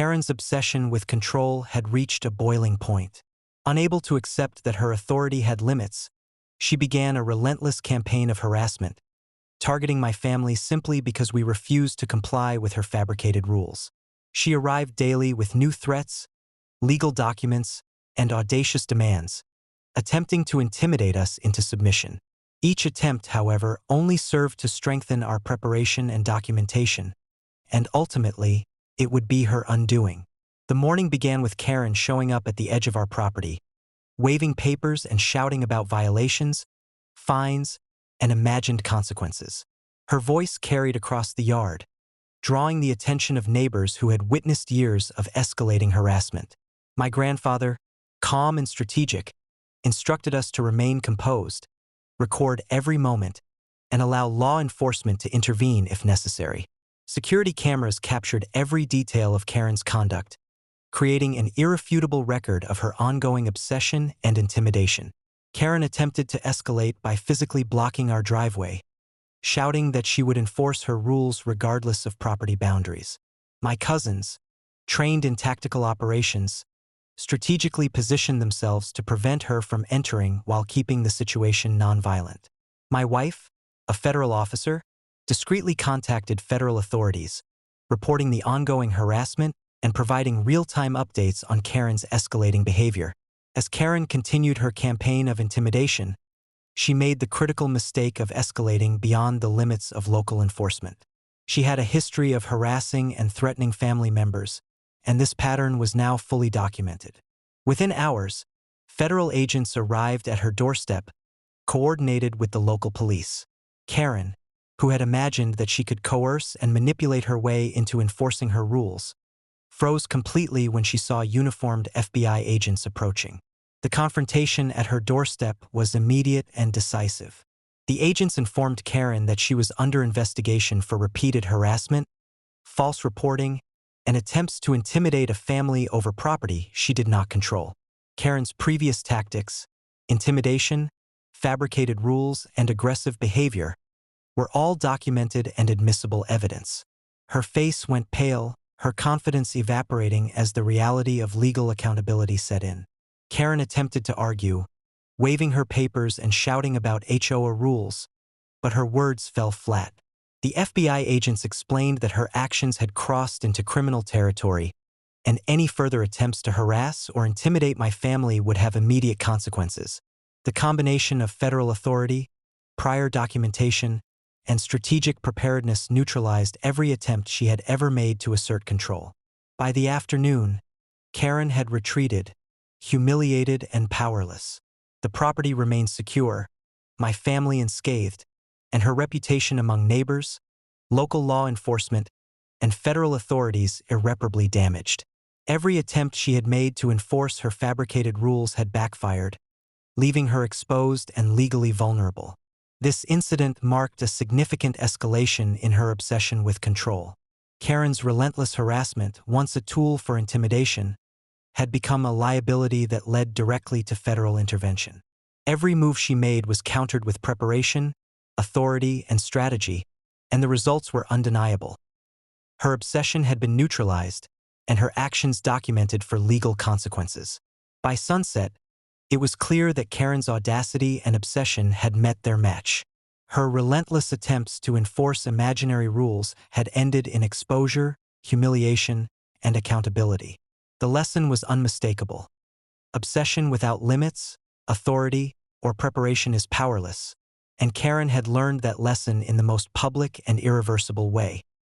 Karen's obsession with control had reached a boiling point. Unable to accept that her authority had limits, she began a relentless campaign of harassment, targeting my family simply because we refused to comply with her fabricated rules. She arrived daily with new threats, legal documents, and audacious demands, attempting to intimidate us into submission. Each attempt, however, only served to strengthen our preparation and documentation, and ultimately, it would be her undoing. The morning began with Karen showing up at the edge of our property, waving papers and shouting about violations, fines, and imagined consequences. Her voice carried across the yard, drawing the attention of neighbors who had witnessed years of escalating harassment. My grandfather, calm and strategic, instructed us to remain composed, record every moment, and allow law enforcement to intervene if necessary. Security cameras captured every detail of Karen's conduct, creating an irrefutable record of her ongoing obsession and intimidation. Karen attempted to escalate by physically blocking our driveway, shouting that she would enforce her rules regardless of property boundaries. My cousins, trained in tactical operations, strategically positioned themselves to prevent her from entering while keeping the situation nonviolent. My wife, a federal officer, discreetly contacted federal authorities, reporting the ongoing harassment and providing real-time updates on Karen's escalating behavior. As Karen continued her campaign of intimidation, she made the critical mistake of escalating beyond the limits of local enforcement. She had a history of harassing and threatening family members, and this pattern was now fully documented. Within hours, federal agents arrived at her doorstep, coordinated with the local police. Karen, who had imagined that she could coerce and manipulate her way into enforcing her rules, froze completely when she saw uniformed FBI agents approaching. The confrontation at her doorstep was immediate and decisive. The agents informed Karen that she was under investigation for repeated harassment, false reporting, and attempts to intimidate a family over property she did not control. Karen's previous tactics, intimidation, fabricated rules, and aggressive behavior, were all documented and admissible evidence. Her face went pale, her confidence evaporating as the reality of legal accountability set in. Karen attempted to argue, waving her papers and shouting about HOA rules, but her words fell flat. The FBI agents explained that her actions had crossed into criminal territory, and any further attempts to harass or intimidate my family would have immediate consequences. The combination of federal authority, prior documentation, and strategic preparedness neutralized every attempt she had ever made to assert control. By the afternoon, Karen had retreated, humiliated and powerless. The property remained secure, my family unscathed, and her reputation among neighbors, local law enforcement, and federal authorities irreparably damaged. Every attempt she had made to enforce her fabricated rules had backfired, leaving her exposed and legally vulnerable. This incident marked a significant escalation in her obsession with control. Karen's relentless harassment, once a tool for intimidation, had become a liability that led directly to federal intervention. Every move she made was countered with preparation, authority, and strategy, and the results were undeniable. Her obsession had been neutralized, and her actions documented for legal consequences. By sunset, it was clear that Karen's audacity and obsession had met their match. Her relentless attempts to enforce imaginary rules had ended in exposure, humiliation, and accountability. The lesson was unmistakable. Obsession without limits, authority, or preparation is powerless, and Karen had learned that lesson in the most public and irreversible way.